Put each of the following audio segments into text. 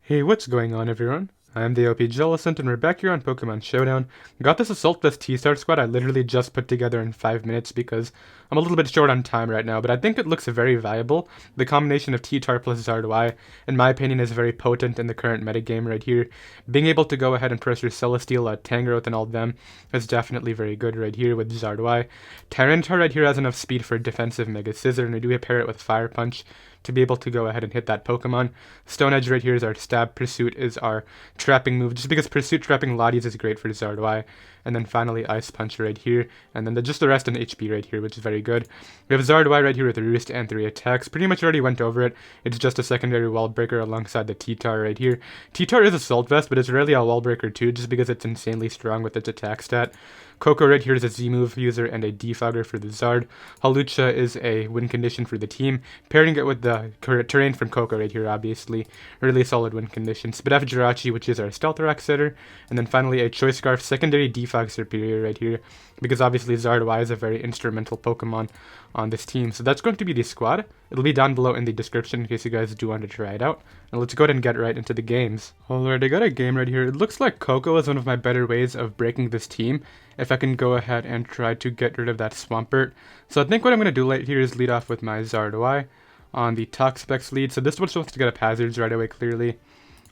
Hey, what's going on, everyone? I'm the OPJellicent, and we're back here on Pokemon Showdown. Got this Assault Vest T-Star squad I literally just put together in 5 minutes because I'm a little bit short on time right now, but I think it looks very viable. The combination of T-Tar plus Zard-Y, in my opinion, is very potent in the current metagame right here. Being able to go ahead and press your Celesteal, Tangrowth, and all of them is definitely very good right here with Zard-Y. Tyranitar right here has enough speed for defensive Mega Scissor, and we do pair it with Fire Punch to be able to go ahead and hit that Pokemon. Stone Edge right here is our stab. Pursuit is our trapping move, just because Pursuit trapping Latias is great for Zard-Y. And then finally Ice Punch right here, and then just the rest in HP right here, which is very good. We have Zard-Y right here with Roost and 3 attacks. Pretty much already went over it. It's just a secondary wall breaker alongside the T-Tar right here. T-Tar is Assault Vest, but it's rarely a wall breaker too, just because it's insanely strong with its attack stat. Koko right here is a Z-move user and a defogger for the Zard. Hawlucha is a win condition for the team. Pairing it with the terrain from Koko right here, obviously. Really solid win condition. Spidef Jirachi, which is our Stealth Rock setter. And then finally a Choice Scarf, secondary defog superior right here. Because obviously Zard-Y is a very instrumental Pokemon on this team. So that's going to be the squad. It'll be down below in the description in case you guys do want to try it out. And let's go ahead and get right into the games. Alright, I got a game right here. It looks like Koko is one of my better ways of breaking this team, if I can go ahead and try to get rid of that Swampert. So I think what I'm going to do right here is lead off with my Zard-Y on the Toxapex lead. So this one just wants to get up hazards right away, clearly.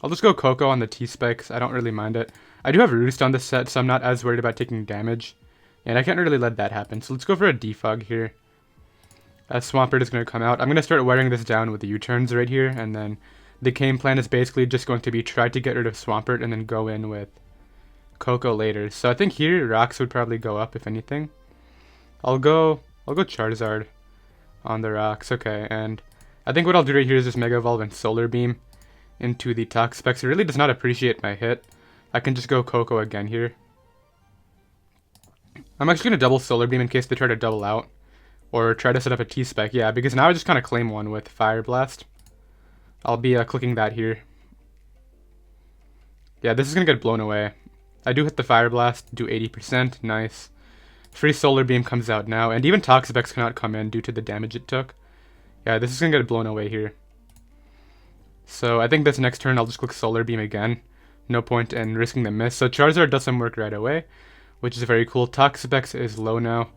I'll just go Koko on the T-Specs. I don't really mind it. I do have Roost on this set, so I'm not as worried about taking damage. And I can't really let that happen. So let's go for a Defog here. As Swampert is going to come out, I'm going to start wearing this down with the U-turns right here. And then the game plan is basically just going to be try to get rid of Swampert and then go in with Koko later. So I think here rocks would probably go up if anything. I'll go Charizard on the rocks. Okay, and I think what I'll do right here is just Mega Evolve and Solar Beam into the Toxapex. It really does not appreciate my hit. I can just go Koko again here. I'm actually going to double Solar Beam in case they try to double out. Or try to set up a T-Spec. Yeah, because now I just kind of claim one with Fire Blast. I'll be clicking that here. Yeah, this is going to get blown away. I do hit the Fire Blast, do 80%, nice. Free Solar Beam comes out now, and even Toxapex cannot come in due to the damage it took. Yeah, this is going to get blown away here. So I think this next turn I'll just click Solar Beam again. No point in risking the miss. So Charizard does some work right away, which is very cool. Toxapex is low now.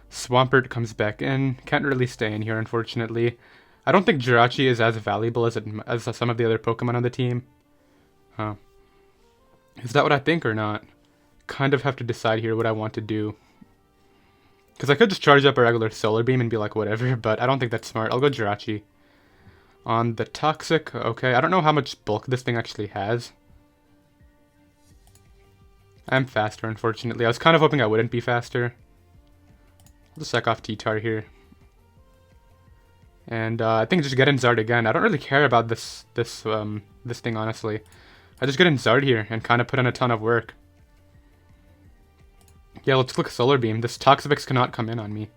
Swampert comes back in. Can't really stay in here, unfortunately. I don't think Jirachi is as valuable as some of the other Pokemon on the team. Huh. Is that what I think or not? Kind of have to decide here what I want to do. Because I could just charge up a regular Solar Beam and be like, whatever, but I don't think that's smart. I'll go Jirachi. On the Toxic, okay. I don't know how much bulk this thing actually has. I'm faster, unfortunately. I was kind of hoping I wouldn't be faster. I'll just sack off T-Tar here. And I think just get in Zard again. I don't really care about this thing, honestly. I just get in Zard here and kind of put in a ton of work. Yeah, let's click Solar Beam. This Toxapex cannot come in on me.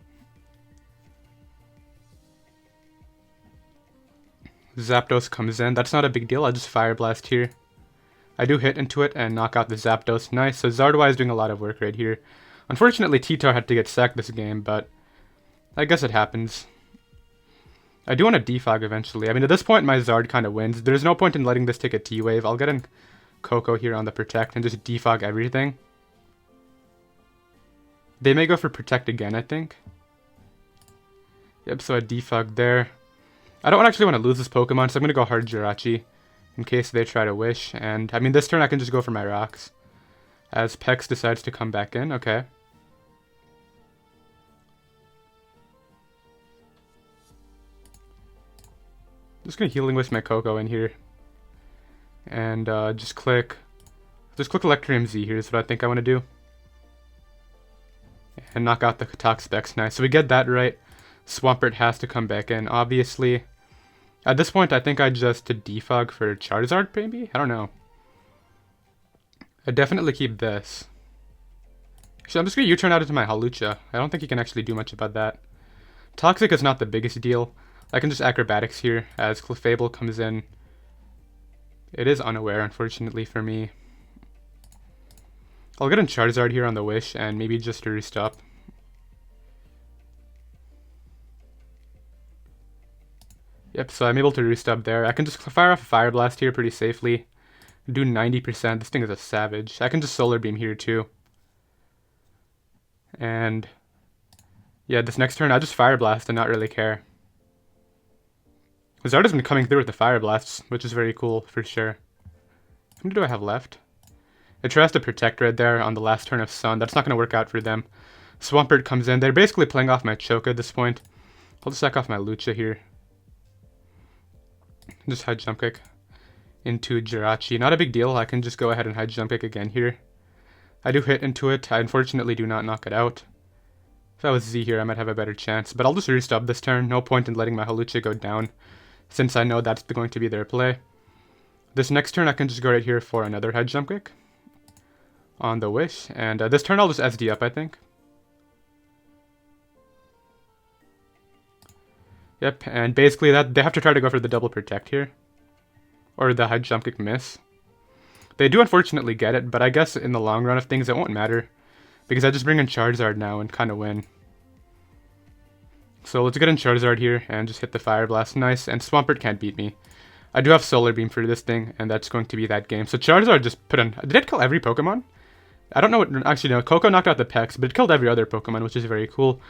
Zapdos comes in. That's not a big deal. I just Fire Blast here. I do hit into it and knock out the Zapdos. Nice. So Zard-Y is doing a lot of work right here. Unfortunately, T-Tar had to get sacked this game, but I guess it happens. I do want to defog eventually. I mean, at this point, my Zard kind of wins. There's no point in letting this take a T-Wave. I'll get in Koko here on the Protect and just defog everything. They may go for Protect again, I think. Yep, so I defog there. I don't actually want to lose this Pokemon, so I'm going to go hard Jirachi in case they try to Wish. And, I mean, this turn I can just go for my rocks. As Pex decides to come back in. Okay. Just gonna Healing Wish my Koko in here. And just click Electrium Z here is what I think I want to do. And knock out the Toxapex. Nice. So we get that right. Swampert has to come back in, obviously. At this point, I think I just defog for Charizard, maybe? I don't know. I definitely keep this. So I'm just going to U-turn out into my Hawlucha. I don't think you can actually do much about that. Toxic is not the biggest deal. I can just Acrobatics here as Clefable comes in. It is unaware, unfortunately, for me. I'll get in Charizard here on the Wish and maybe just Roost up. Yep, so I'm able to Roost up there. I can just fire off a Fire Blast here pretty safely. Do 90%. This thing is a savage. I can just Solar Beam here too. And yeah, this next turn I just Fire Blast and not really care. Zard has been coming through with the Fire Blasts, which is very cool for sure. How many do I have left? It tries to Protect right there on the last turn of Sun. That's not going to work out for them. Swampert comes in. They're basically playing off my Choke at this point. I'll just sack off my Lucha here. Just High Jump Kick into Jirachi. Not a big deal. I can just go ahead and High Jump Kick again here. I do hit into it. I unfortunately do not knock it out. If I was Z here, I might have a better chance. But I'll just Roost up this turn. No point in letting my Hawlucha go down, since I know that's going to be their play. This next turn, I can just go right here for another High Jump Kick on the Wish. And this turn, I'll just SD up, I think. Yep, and basically that they have to try to go for the double Protect here. Or the High Jump Kick miss. They do unfortunately get it, but I guess in the long run of things, it won't matter. Because I just bring in Charizard now and kind of win. So let's get in Charizard here and just hit the Fire Blast. Nice, and Swampert can't beat me. I do have Solar Beam for this thing, and that's going to be that game. So Charizard just put in... Did it kill every Pokemon? I don't know what... Actually, no. Koko knocked out the Pex, but it killed every other Pokemon, which is very cool.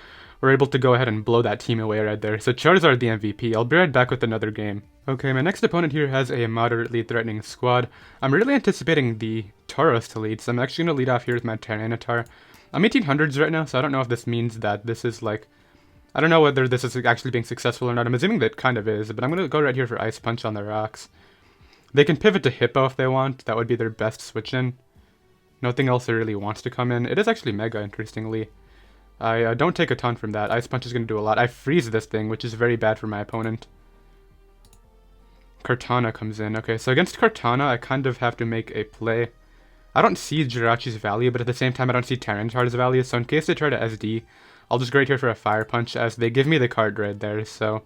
We're able to go ahead and blow that team away right there. So Charizard the MVP. I'll be right back with another game. Okay, my next opponent here has a moderately threatening squad. I'm really anticipating the Tauros to lead, so I'm actually going to lead off here with my Tyranitar. I'm 1800s right now, so I don't know if this means that this is like... I don't know whether this is actually being successful or not. I'm assuming that it kind of is, but I'm going to go right here for Ice Punch on the rocks. They can pivot to Hippo if they want. That would be their best switch in. Nothing else really wants to come in. It is actually Mega, interestingly. I don't take a ton from that. Ice Punch is going to do a lot. I freeze this thing, which is very bad for my opponent. Kartana comes in. Okay, so against Kartana, I kind of have to make a play. I don't see Jirachi's value, but at the same time, I don't see Tyranitar's value. So in case they try to SD, I'll just go right here for a Fire Punch, as they give me the card right there. So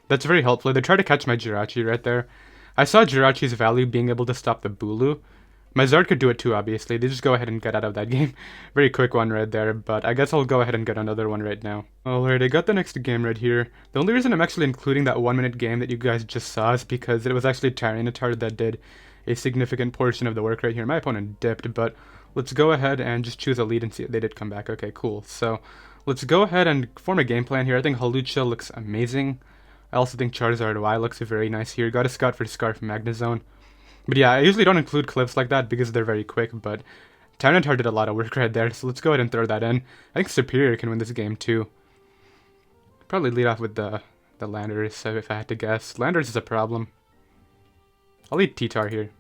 that's very helpful. They try to catch my Jirachi right there. I saw Jirachi's value being able to stop the Bulu. My Zard could do it too, obviously. They just go ahead and get out of that game. Very quick one right there, but I guess I'll go ahead and get another one right now. Alright, I got the next game right here. The only reason I'm actually including that 1 minute game that you guys just saw is because it was actually Tyranitar that did a significant portion of the work right here. My opponent dipped, but let's go ahead and just choose a lead and see if they did come back. Okay, cool. So let's go ahead and form a game plan here. I think Hawlucha looks amazing. I also think Charizard-Y looks very nice here. Got a Scout for Scarf Magnezone. But yeah, I usually don't include clips like that because they're very quick, but Tyranitar did a lot of work right there, so let's go ahead and throw that in. I think Superior can win this game too. Probably lead off with the Landers, if I had to guess. Landers is a problem. I'll lead T-Tar here.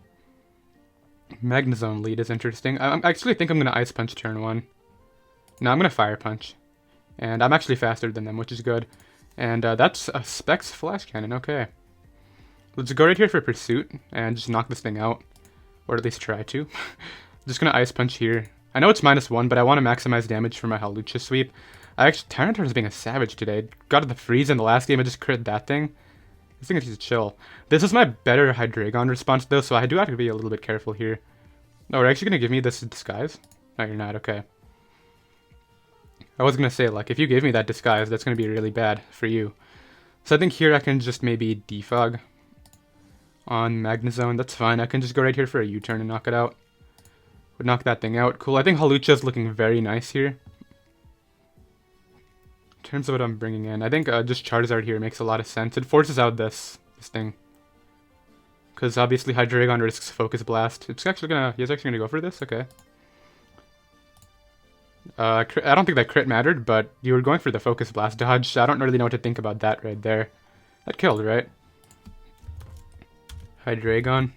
Magnezone lead is interesting. I actually think I'm going to Ice Punch turn 1. No, I'm going to Fire Punch. And I'm actually faster than them, which is good. And that's a Specs Flash Cannon, okay. Let's go right here for Pursuit and just knock this thing out. Or at least try to. Just gonna Ice Punch here. I know it's -1, but I want to maximize damage for my Hawlucha sweep. Tyranitar is being a savage today. Got the freeze in the last game, I just crit that thing. This thing is just chill. This is my better Hydreigon response though, so I do have to be a little bit careful here. Oh, we're actually gonna give me this Disguise? No, you're not, okay. I was gonna say, like, if you gave me that Disguise, that's gonna be really bad for you. So I think here I can just maybe Defog on Magnezone. That's fine. I can just go right here for a U-turn and knock it out. Would knock that thing out. Cool. I think Hawlucha is looking very nice here. In terms of what I'm bringing in, I think just Charizard here makes a lot of sense. It forces out this thing. Because obviously Hydreigon risks Focus Blast. He's actually gonna go for this? Okay. I don't think that crit mattered, but you were going for the Focus Blast dodge. I don't really know what to think about that right there. That killed, right? Hydreigon.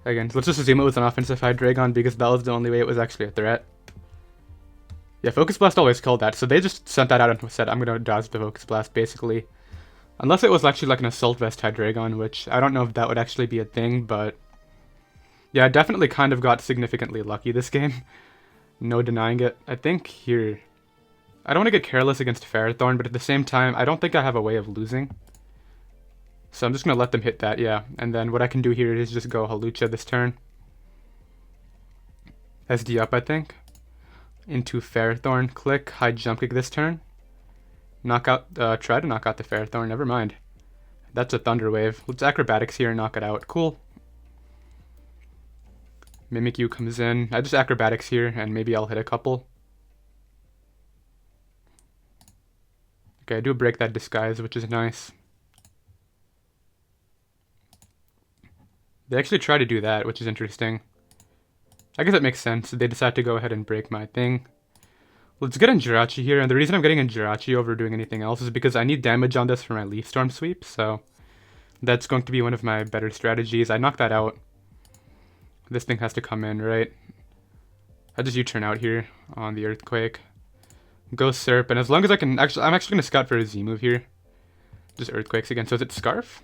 Again, let's just assume it was an offensive Hydreigon because that was the only way it was actually a threat. Yeah, Focus Blast always killed that, so they just sent that out and said, I'm gonna dodge the Focus Blast, basically. Unless it was actually like an Assault Vest Hydreigon, which I don't know if that would actually be a thing, but... yeah, I definitely kind of got significantly lucky this game. No denying it. I think here... I don't want to get careless against Ferrothorn, but at the same time, I don't think I have a way of losing. So I'm just going to let them hit that, yeah. And then what I can do here is just go Hawlucha this turn. SD up, I think. Into Ferrothorn. Click, High Jump Kick this turn. Knock out, try to knock out the Ferrothorn, never mind. That's a Thunder Wave. Let's Acrobatics here and knock it out. Cool. Mimikyu comes in. I just Acrobatics here, and maybe I'll hit a couple. Okay, I do break that Disguise, which is nice. They actually try to do that, which is interesting. I guess that makes sense. They decide to go ahead and break my thing. Let's get in Jirachi here, and the reason I'm getting in Jirachi over doing anything else is because I need damage on this for my Leaf Storm sweep, so that's going to be one of my better strategies. I knock that out. This thing has to come in, right? I just U-turn out here on the Earthquake. Go Serp, and as long as I can... I'm actually going to scout for a Z-move here. Just Earthquakes again. So is it Scarf?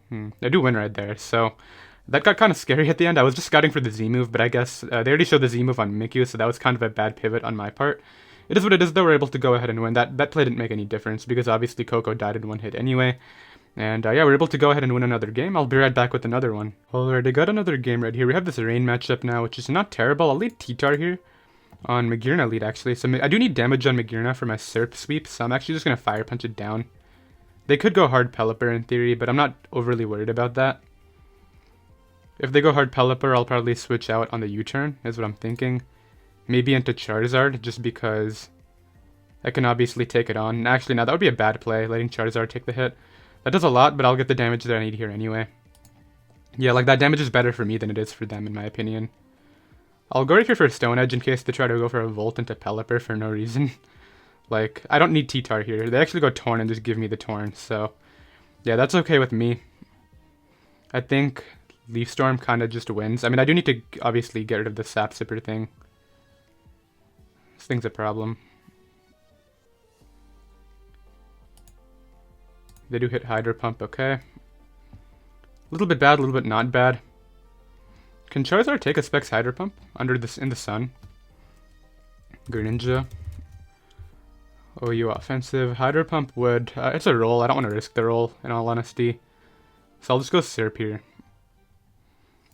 I do win right there, so that got kind of scary at the end. I was just scouting for the Z-move, but I guess they already showed the Z-move on Mimikyu, so that was kind of a bad pivot on my part. It is what it is, though. We're able to go ahead and win. That play didn't make any difference, because obviously Koko died in one hit anyway. And yeah, we're able to go ahead and win another game. I'll be right back with another one. Alright, I got another game right here. We have this Rain matchup now, which is not terrible. I'll lead T-Tar here. On Magearna lead, actually. So I do need damage on Magearna for my Serp sweep, so I'm actually just going to Fire Punch it down. They could go hard Pelipper in theory, but I'm not overly worried about that. If they go hard Pelipper, I'll probably switch out on the U-turn, is what I'm thinking. Maybe into Charizard, just because I can obviously take it on. Actually, now that would be a bad play, letting Charizard take the hit. That does a lot, but I'll get the damage that I need here anyway. Yeah, like that damage is better for me than it is for them, in my opinion. I'll go right here for a Stone Edge in case they try to go for a Volt into Pelipper for no reason. Like, I don't need T-Tar here. They actually go Torn and just give me the Torn, so yeah, that's okay with me. I think Leaf Storm kind of just wins. I mean, I do need to obviously get rid of the Sap Sipper thing. This thing's a problem. They do hit Hydro Pump, okay. A little bit bad, a little bit not bad. Can Charizard take a Specs Hydro Pump under this in the sun? Greninja. OU offensive. Hydro Pump would... it's a roll. I don't want to risk the roll, in all honesty. So I'll just go Serp here.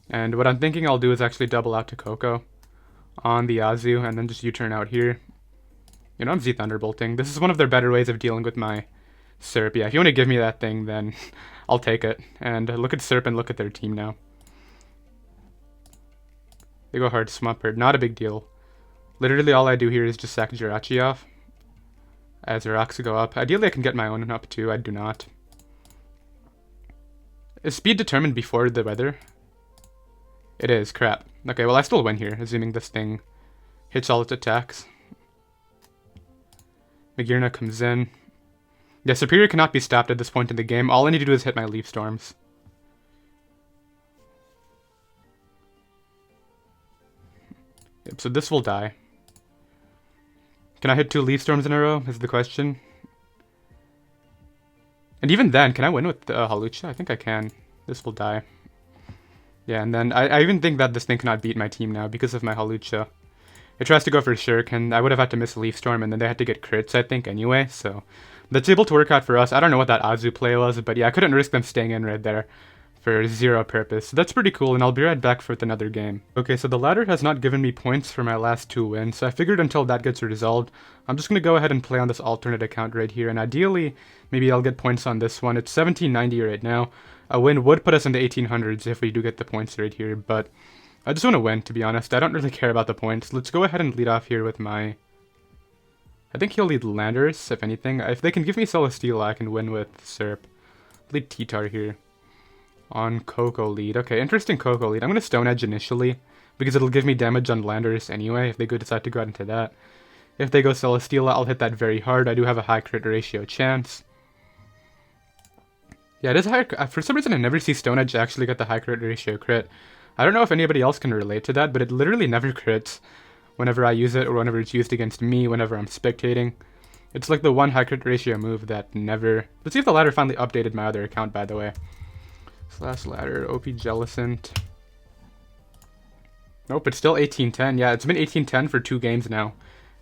And what I'm thinking I'll do is actually double out to Koko on the Azu, and then just U-turn out here. You know, I'm Z-Thunderbolting. This is one of their better ways of dealing with my Serp. Yeah, if you want to give me that thing, then I'll take it. And look at Serp and look at their team now. They go hard Swampert. Not a big deal. Literally all I do here is just sack Jirachi off as the rocks go up. Ideally I can get my own up too. I do not. Is speed determined before the weather? It is. Crap. Okay, well I still win here, assuming this thing hits all its attacks. Magearna comes in. Yeah, Superior cannot be stopped at this point in the game. All I need to do is hit my Leaf Storms. Yep, so this will die. Can I hit 2 Leaf Storms in a row, is the question. And even then, can I win with Hawlucha? I think I can. This will die. Yeah, and then I even think that this thing cannot beat my team now because of my Hawlucha. It tries to go for Shuriken. I would have had to miss a Leaf Storm, and then they had to get crits, I think, anyway. So that's able to work out for us. I don't know what that Azu play was, but yeah, I couldn't risk them staying in right there for zero purpose. So that's pretty cool, and I'll be right back with another game. Okay, so the ladder has not given me points for my last 2 wins, so I figured until that gets resolved, I'm just going to go ahead and play on this alternate account right here, and ideally, maybe I'll get points on this one. It's 1790 right now. A win would put us in the 1800s if we do get the points right here, but I just want to win, to be honest. I don't really care about the points. Let's go ahead and lead off here with my... I think he'll lead Landorus, if anything. If they can give me Celesteela, I can win with Serp. Lead T-Tar here. On Koko lead. Okay, interesting Koko lead. I'm going to Stone Edge initially, because it'll give me damage on Landorus anyway, if they decide to go out into that. If they go Celesteela, I'll hit that very hard. I do have a high crit ratio chance. Yeah, it is high. For some reason, I never see Stone Edge actually get the high crit ratio crit. I don't know if anybody else can relate to that, but it literally never crits whenever I use it, or whenever it's used against me, whenever I'm spectating. It's like the one high crit ratio move that never... Let's see if the ladder finally updated my other account, by the way. / ladder, OPJellicent. Nope, it's still 1810. Yeah, it's been 1810 for 2 games now,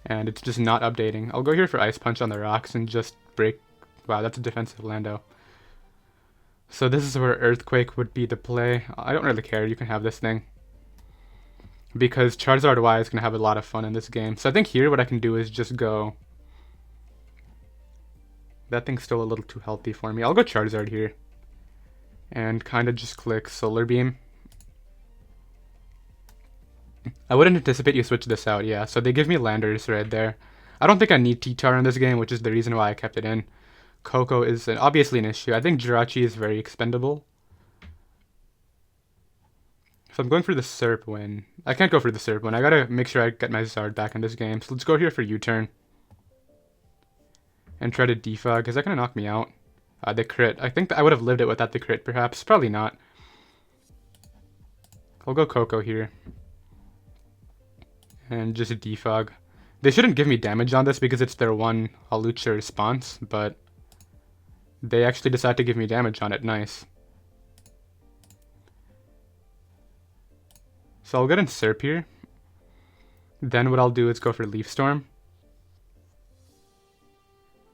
and it's just not updating. I'll go here for Ice Punch on the rocks and just break... Wow, that's a defensive Lando. So this is where Earthquake would be the play. I don't really care, you can have this thing. Because Charizard-Y is going to have a lot of fun in this game. So I think here what I can do is just go... That thing's still a little too healthy for me. I'll go Charizard here. And kind of just click Solar Beam. I wouldn't anticipate you switch this out, yeah. So they give me Landers right there. I don't think I need T-Tar in this game, which is the reason why I kept it in. Koko is obviously an issue. I think Jirachi is very expendable. So I'm going for the Serp win. I can't go for the Serp win. I gotta make sure I get my Zard back in this game. So let's go here for U-turn. And try to Defog. Is that gonna knock me out? The crit. I think I would have lived it without the crit, perhaps. Probably not. I'll go Koko here. And just a Defog. They shouldn't give me damage on this because it's their one Hawlucha response, but they actually decide to give me damage on it. Nice. So I'll get in Serp here. Then what I'll do is go for Leaf Storm.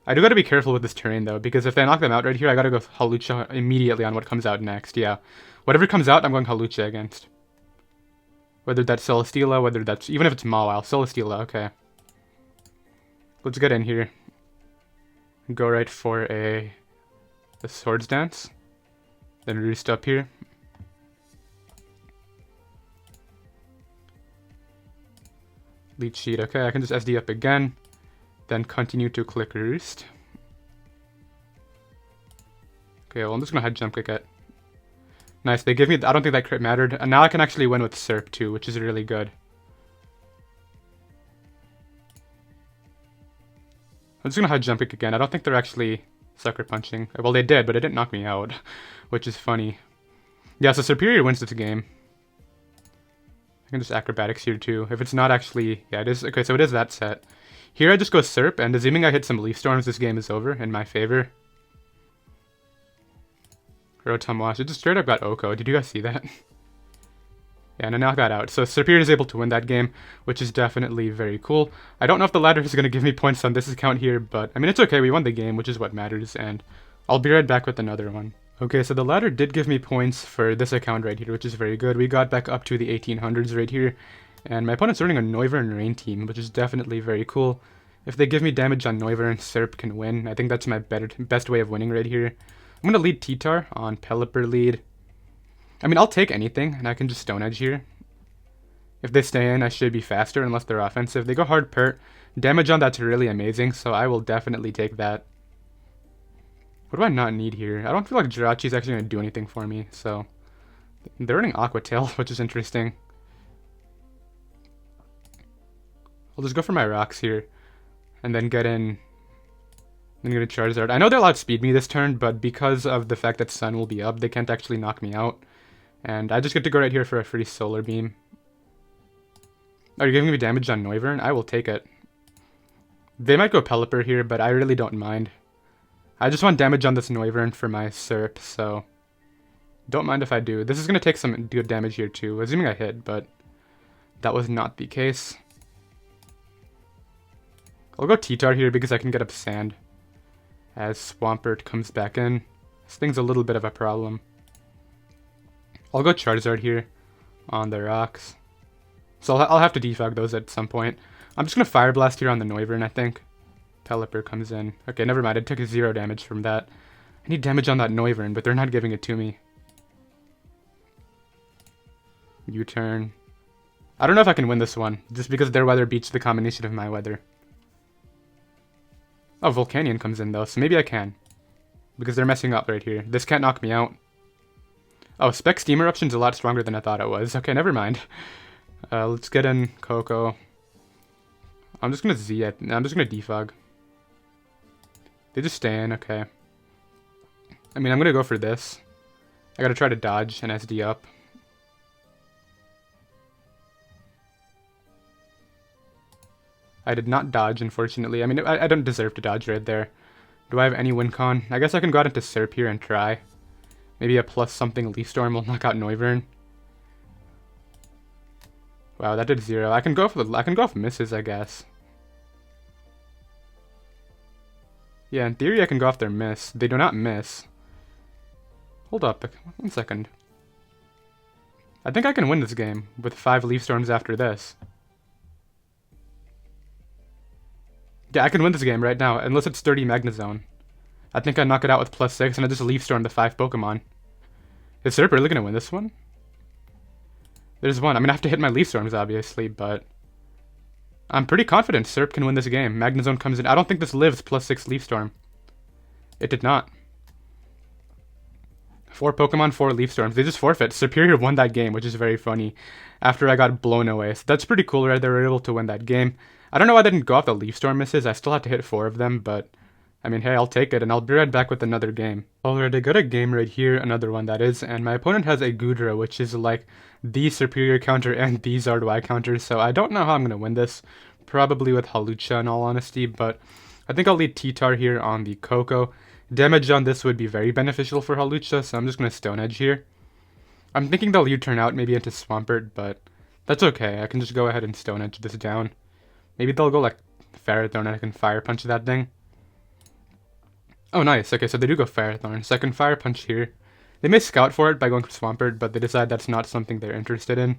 I do gotta be careful with this terrain though, because if they knock them out right here, I gotta go Hawlucha immediately on what comes out next. Yeah. Whatever comes out, I'm going Hawlucha against. Whether that's Celesteela, whether that's... even if it's Mawile. Celesteela, okay. Let's get in here. Go right for a Swords Dance. Then Roost up here. Leech Seed, okay, I can just SD up again. Then continue to click Roost. Okay, well I'm just gonna head jump kick it. Nice, they give me... I don't think that crit mattered. And now I can actually win with Serp too, which is really good. I'm just gonna head jump kick again. I don't think they're actually sucker punching. Well, they did, but it didn't knock me out, which is funny. Yeah, so Superior wins this game. I can just Acrobatics here too. If it's not actually... yeah, it is... okay, so it is that set. Here I just go Serp, and assuming I hit some Leaf Storms, this game is over in my favor. Rotom-Wash. It just straight up got Oko. Did you guys see that? Yeah, and I knocked that out. So Superior is able to win that game, which is definitely very cool. I don't know if the ladder is going to give me points on this account here, but I mean, it's okay. We won the game, which is what matters, and I'll be right back with another one. Okay, so the ladder did give me points for this account right here, which is very good. We got back up to the 1800s right here, and my opponent's running a Noivern Rain team, which is definitely very cool. If they give me damage on Noivern, Serp can win. I think that's my best way of winning right here. I'm going to lead T-Tar on Pelipper lead. I mean, I'll take anything, and I can just Stone Edge here. If they stay in, I should be faster unless they're offensive. They go hard Pert. Damage on that's really amazing, so I will definitely take that. What do I not need here? I don't feel like Jirachi's actually going to do anything for me, so... they're running Aqua Tail, which is interesting. I'll just go for my rocks here, and then get in... then get a Charizard. I know they'll outspeed me this turn, but because of the fact that Sun will be up, they can't actually knock me out. And I just get to go right here for a free Solar Beam. Are you giving me damage on Noivern? I will take it. They might go Pelipper here, but I really don't mind. I just want damage on this Noivern for my Serp, so... don't mind if I do. This is going to take some good damage here too, assuming I hit, but... that was not the case. I'll go T-Tar here because I can get up Sand. As Swampert comes back in. This thing's a little bit of a problem. I'll go Charizard here on the rocks. So I'll have to defog those at some point. I'm just going to Fire Blast here on the Noivern, I think. Pelipper comes in. Okay, never mind. I took 0 damage from that. I need damage on that Noivern, but they're not giving it to me. U-turn. I don't know if I can win this one, just because their weather beats the combination of my weather. Oh, Volcanion comes in though, so maybe I can. Because they're messing up right here. This can't knock me out. Oh, Spec Steam Eruption's a lot stronger than I thought it was. Okay, never mind. Let's get in Koko. I'm just gonna Z it. I'm just gonna defog. They just stay in, okay. I mean, I'm gonna go for this. I gotta try to dodge and SD up. I did not dodge, unfortunately. I mean, I don't deserve to dodge right there. Do I have any win con? I guess I can go out into Serp here and try. Maybe a plus something Leaf Storm will knock out Noivern. Wow, that did 0. I can go for misses, I guess. Yeah, in theory I can go off their miss. They do not miss. Hold up, 1 second. I think I can win this game with 5 Leaf Storms after this. Yeah, I can win this game right now, unless it's 30 Magnezone. I think I knock it out with +6, and I just Leaf Storm the 5 Pokemon. Is Serp really going to win this one? There's one. I'm going to have to hit my Leaf Storms, obviously, but I'm pretty confident Serp can win this game. Magnezone comes in. I don't think this lives +6 Leaf Storm. It did not. 4 Pokemon, 4 Leaf Storms. They just forfeit. Superior won that game, which is very funny, after I got blown away. So that's pretty cool, right? They were able to win that game. I don't know why they didn't go off the Leaf Storm misses. I still had to hit 4 of them, but I mean, hey, I'll take it, and I'll be right back with another game. Alright, I got a game right here, another one that is, and my opponent has a Goodra, which is like the superior counter and the Zard-Y counter, so I don't know how I'm going to win this. Probably with Hawlucha, in all honesty, but I think I'll lead T-Tar here on the Koko. Damage on this would be very beneficial for Hawlucha, so I'm just going to Stone Edge here. I'm thinking they'll U-turn out maybe into Swampert, but that's okay. I can just go ahead and Stone Edge this down. Maybe they'll go like Ferrothorn and I can Fire Punch that thing. Oh, nice. Okay, so they do go Ferrothorn. So I can Fire Punch here. They may scout for it by going for Swampert, but they decide that's not something they're interested in.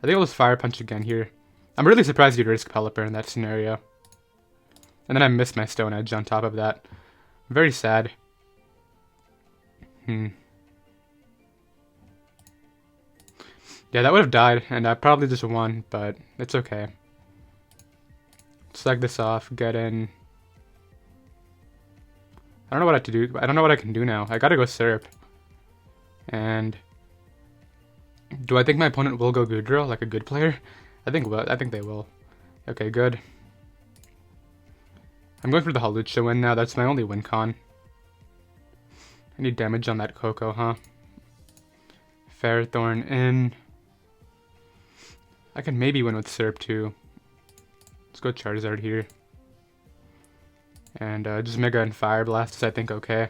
I think I'll just Fire Punch again here. I'm really surprised you'd risk Pelipper in that scenario. And then I missed my Stone Edge on top of that. Very sad. Yeah, that would have died, and I probably just won, but it's okay. Select this off, get in. I don't know what I have to do. I don't know what I can do now. I gotta go Syrup. And do I think my opponent will go Goodra, like a good player? I think they will. Okay, good. I'm going for the Hawlucha win now. That's my only win con. I need damage on that Koko, huh? Ferrothorn in. I can maybe win with Syrup too. Let's go Charizard here. And just Mega and Fire Blast is, I think, okay.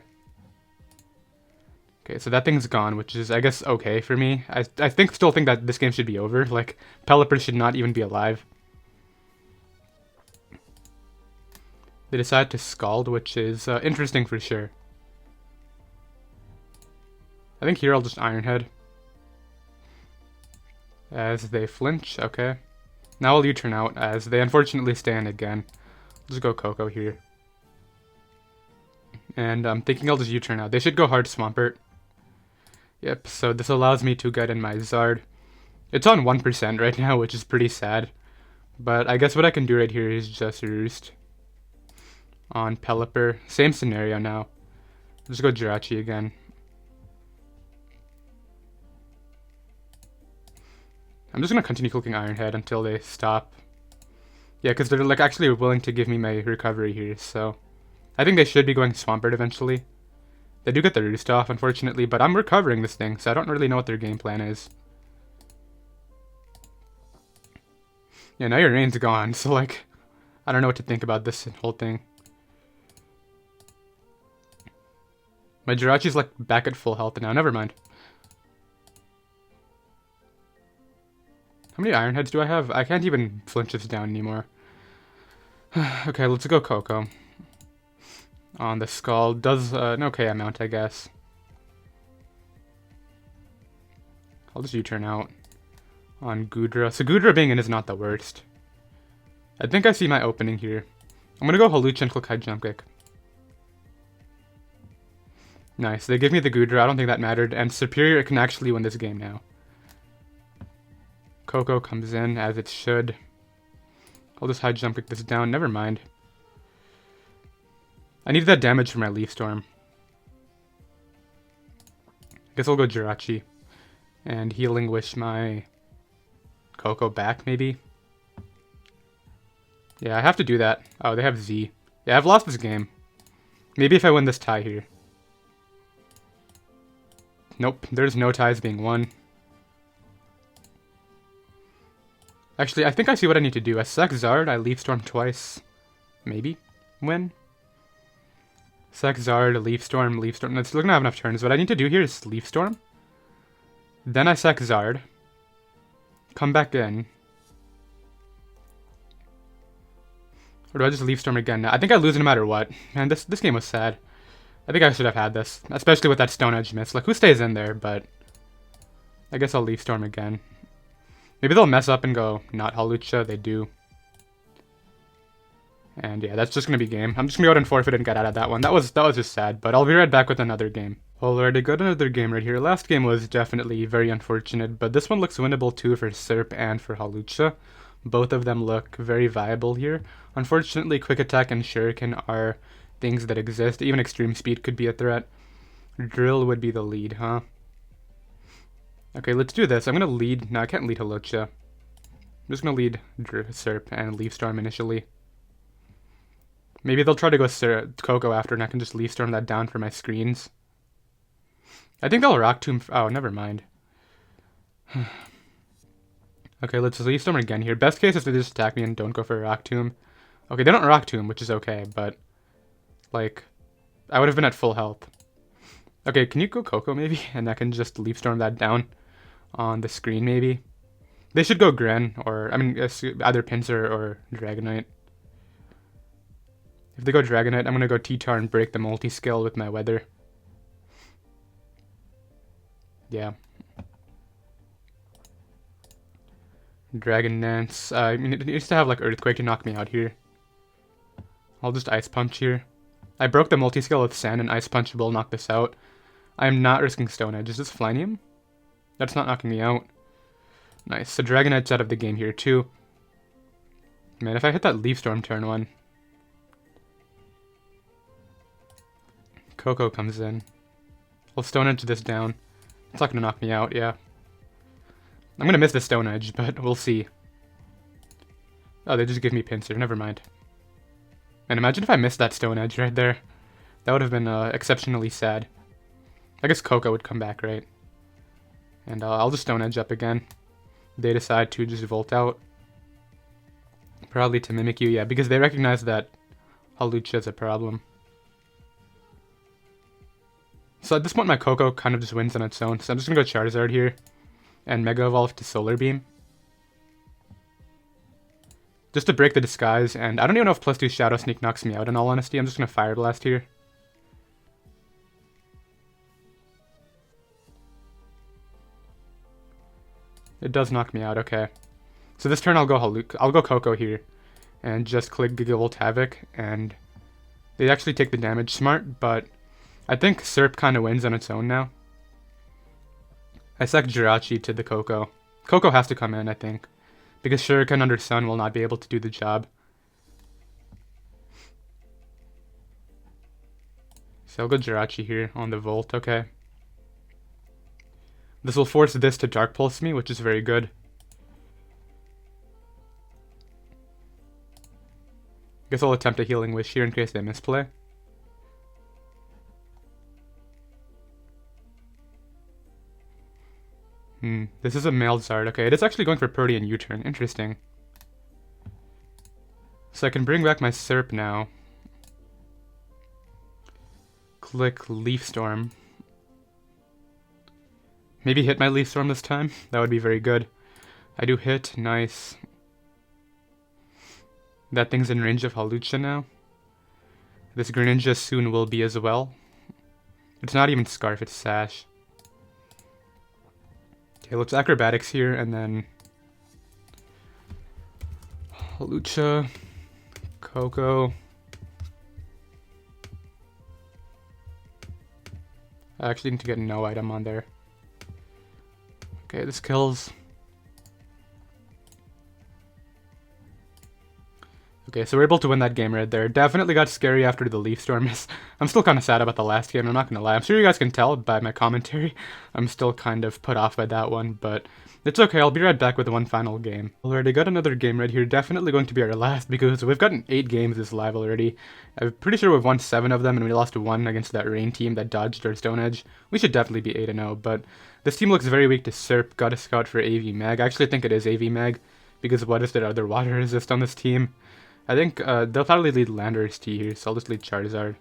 Okay, so that thing's gone, which is, I guess, okay for me. I still think that this game should be over. Like, Pelipper should not even be alive. They decide to Scald, which is interesting for sure. I think here I'll just Iron Head. As they flinch, okay. Now I'll U-turn out, as they unfortunately stand again. I'll just go Koko here. And I'm thinking I'll just U-turn out. They should go hard Swampert. Yep, so this allows me to get in my Zard. It's on 1% right now, which is pretty sad. But I guess what I can do right here is just Roost on Pelipper. Same scenario now. Just go Jirachi again. I'm just going to continue clicking Iron Head until they stop. Yeah, because they're like actually willing to give me my recovery here, so I think they should be going Swampert eventually. They do get the Roost off, unfortunately, but I'm recovering this thing, so I don't really know what their game plan is. Yeah, now your Rain's gone, so like, I don't know what to think about this whole thing. My Jirachi's like back at full health now, never mind. How many Iron Heads do I have? I can't even flinch this down anymore. Okay, let's go Koko. On the Skull. Does an okay amount, I guess. I'll just U-turn out on Goodra. So Goodra being in is not the worst. I think I see my opening here. I'm gonna go Hawlucha and click High Jump Kick. Nice. They give me the Goodra. I don't think that mattered. And Superior can actually win this game now. Koko comes in as it should. I'll just High Jump Kick this down. Never mind. I need that damage for my Leaf Storm. Guess I'll go Jirachi. And Healing Wish my Koko back, maybe? Yeah, I have to do that. Oh, they have Z. Yeah, I've lost this game. Maybe if I win this tie here. Nope, there's no ties being won. Actually, I think I see what I need to do. I sack Zard, I Leaf Storm twice. Maybe? Win? Sack Zard, Leaf Storm, Leaf Storm. It's still gonna have enough turns. What I need to do here is Leaf Storm. Then I sack Zard. Come back in. Or do I just Leaf Storm again? I think I lose no matter what. Man, this game was sad. I think I should have had this. Especially with that Stone Edge miss. Like, who stays in there? But I guess I'll Leaf Storm again. Maybe they'll mess up and go not Hawlucha. They do. And yeah, that's just gonna be game. I'm just gonna go ahead and forfeit and get out of that one. That was just sad, but I'll be right back with another game. Alrighty, got another game right here. Last game was definitely very unfortunate, but this one looks winnable too for Serp and for Hawlucha. Both of them look very viable here. Unfortunately, Quick Attack and Shuriken are things that exist. Even Extreme Speed could be a threat. Drill would be the lead, huh? Okay, let's do this. I'm gonna lead. No, I can't lead Hawlucha. I'm just gonna lead Serp and Leaf Storm initially. Maybe they'll try to go Koko after, and I can just Leaf Storm that down for my screens. I think they'll Rock Tomb. Oh, never mind. Okay, let's Leaf Storm again here. Best case is they just attack me and don't go for a Rock Tomb. Okay, they don't Rock Tomb, which is okay, but like, I would have been at full health. Okay, can you go Koko maybe? And I can just Leaf Storm that down on the screen maybe. They should go Gren, or, I mean, either Pinsir or Dragonite. If they go Dragonite, I'm going to go T-Tar and break the multi-skill with my Weather. Yeah. Dragon Dance. I mean, it needs to have, like, Earthquake to knock me out here. I'll just Ice Punch here. I broke the multi-skill with Sand, and Ice Punch will knock this out. I'm not risking Stone Edge. Is this Flanium? That's not knocking me out. Nice. So Dragonite's out of the game here, too. Man, if I hit that Leaf Storm turn 1... Koko comes in. I'll Stone Edge this down. It's not going to knock me out, yeah. I'm going to miss the Stone Edge, but we'll see. Oh, they just give me Pinsir. Never mind. And imagine if I missed that Stone Edge right there. That would have been exceptionally sad. I guess Koko would come back, right? And I'll just Stone Edge up again. They decide to just Volt out. Probably to Mimikyu, yeah, because they recognize that Hawlucha is a problem. So at this point, my Koko kind of just wins on its own. So I'm just going to go Charizard here and Mega Evolve to Solar Beam. Just to break the disguise, and I don't even know if +2 Shadow Sneak knocks me out, in all honesty. I'm just going to Fire Blast here. It does knock me out, okay. So this turn I'll go Koko here and just click Gigavolt Havoc, and they actually take the damage smart, but I think Serp kind of wins on its own now. I sack Jirachi to the Koko. Koko has to come in, I think, because Shuriken under Sun will not be able to do the job. So I'll go Jirachi here on the Volt, okay. This will force this to Dark Pulse me, which is very good. Guess I'll attempt a Healing Wish here in case they misplay. This is a Malzard. Okay, it is actually going for Purdy and U-turn. Interesting. So I can bring back my Serp now. Click Leaf Storm. Maybe hit my Leaf Storm this time. That would be very good. I do hit. Nice. That thing's in range of Hawlucha now. This Greninja soon will be as well. It's not even Scarf, it's Sash. Okay, let's Acrobatics here, and then Hawlucha, Koko. I actually need to get no item on there. Okay, this kills. Okay, so we're able to win that game right there. Definitely got scary after the Leaf Storm. I'm still kind of sad about the last game, I'm not gonna lie. I'm sure you guys can tell by my commentary. I'm still kind of put off by that one, but it's okay. I'll be right back with one final game. Alright, I got another game right here. Definitely going to be our last because we've gotten 8 games this live already. I'm pretty sure we've won 7 of them, and we lost 1 against that Rain team that dodged our Stone Edge. We should definitely be 8-0, but this team looks very weak to Serp. Got a scout for AV Mag. I actually think it is AV Mag, because what is there other water resist on this team? I think they'll probably lead Landorus T here, so I'll just lead Charizard.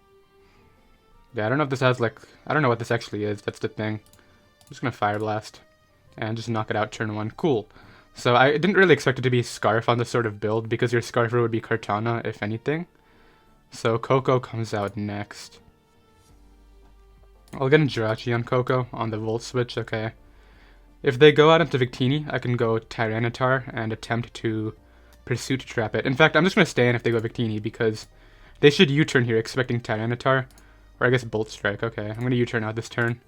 Yeah, I don't know if this has, like, I don't know what this actually is, that's the thing. I'm just gonna Fire Blast and just knock it out turn 1. Cool. So I didn't really expect it to be Scarf on this sort of build, because your Scarfer would be Kartana, if anything. So Koko comes out next. I'll get a Jirachi on Koko on the Volt switch, okay. If they go out into Victini, I can go Tyranitar and attempt to Pursuit Trap it. In fact, I'm just going to stay in if they go Victini, because they should U-turn here expecting Tyranitar. Or I guess Bolt Strike. Okay, I'm going to U-turn out this turn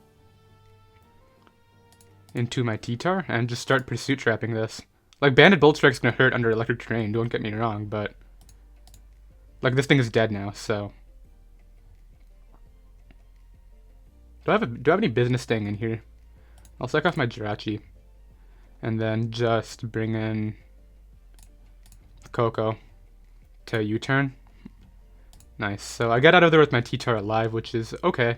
into my T-Tar and just start Pursuit Trapping this. Like, Banded Bolt Strike's going to hurt under Electric Terrain, don't get me wrong, but like, this thing is dead now, so do I have any business staying in here? I'll sack off my Jirachi and then just bring in Koko to U-turn. Nice. So I get out of there with my T-Tar alive, which is okay.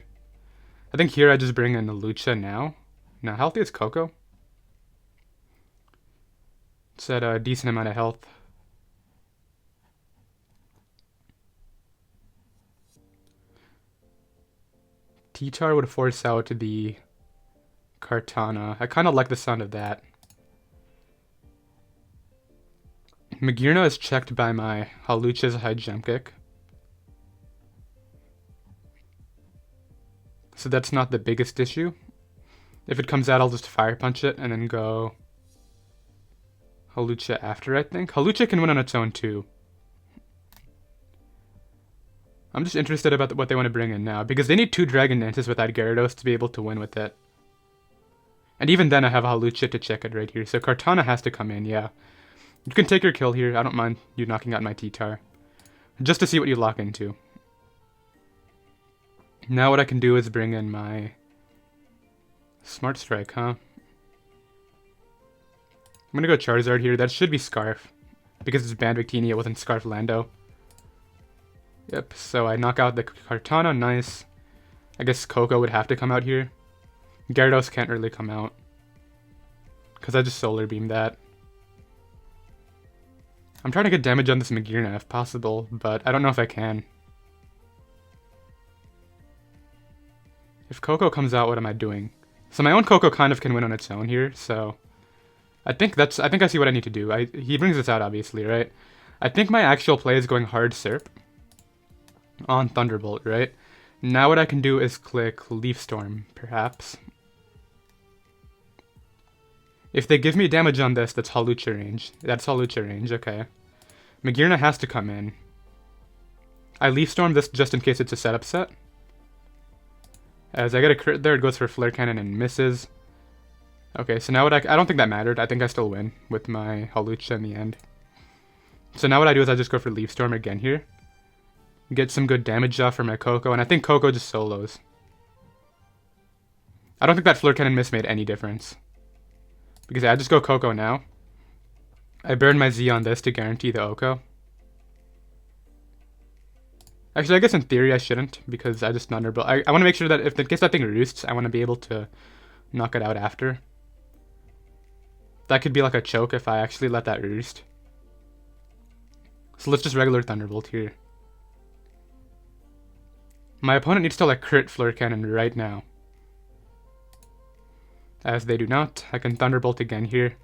I think here I just bring in the Lucha now. Now, healthy is Koko. It's at a decent amount of health. T-Tar would force out the Kartana. I kind of like the sound of that. Magearna is checked by my Hawlucha's high jump kick. So that's not the biggest issue. If it comes out, I'll just Fire Punch it and then go Hawlucha after, I think. Hawlucha can win on its own too. I'm just interested about what they want to bring in now, because they need 2 Dragon Dances without Gyarados to be able to win with it. And even then I have a Hawlucha to check it right here, so Kartana has to come in, yeah. You can take your kill here, I don't mind you knocking out my T-Tar. Just to see what you lock into. Now what I can do is bring in my Smart Strike, huh? I'm gonna go Charizard here. That should be Scarf. Because it's Banned Victini, it wasn't Scarf Lando. Yep, so I knock out the Kartana, nice. I guess Koko would have to come out here. Gyarados can't really come out, because I just Solar Beam that. I'm trying to get damage on this Magearna if possible, but I don't know if I can. If Koko comes out, what am I doing? So my own Koko kind of can win on its own here, so I think I see what I need to do. He brings this out, obviously, right? I think my actual play is going hard Serp on Thunderbolt, right? Now what I can do is click Leaf Storm, perhaps. If they give me damage on this, that's Hawlucha range. That's Hawlucha range, okay. Magearna has to come in. I Leaf Storm this just in case it's a setup set. As I get a crit there, it goes for Flare Cannon and misses. Okay, so now what I don't think that mattered. I think I still win with my Hawlucha in the end. So now what I do is I just go for Leaf Storm again here. Get some good damage off for my Koko, and I think Koko just solos. I don't think that Flare Cannon miss made any difference. Because I just go Koko now. I burn my Z on this to guarantee the Oko. Actually, I guess in theory I shouldn't, because I just Thunderbolt. I want to make sure that if in case that thing roosts, I want to be able to knock it out after. That could be like a choke if I actually let that roost. So let's just regular Thunderbolt here. My opponent needs to like crit Flare Cannon right now. As they do not, I can Thunderbolt again here.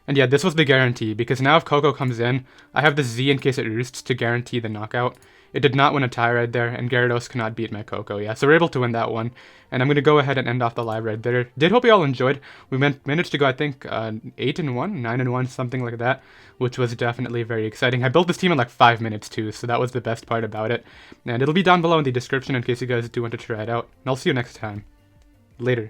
And yeah, this was the guarantee, because now if Koko comes in, I have the Z in case it roosts to guarantee the knockout. It did not win a tie right there, and Gyarados cannot beat my Koko, yeah, so we're able to win that one. And I'm going to go ahead and end off the live right there. Did hope you all enjoyed. We managed to go, I think, 8-1, 9-1, something like that, which was definitely very exciting. I built this team in like 5 minutes too, so that was the best part about it. And it'll be down below in the description in case you guys do want to try it out. And I'll see you next time. Later.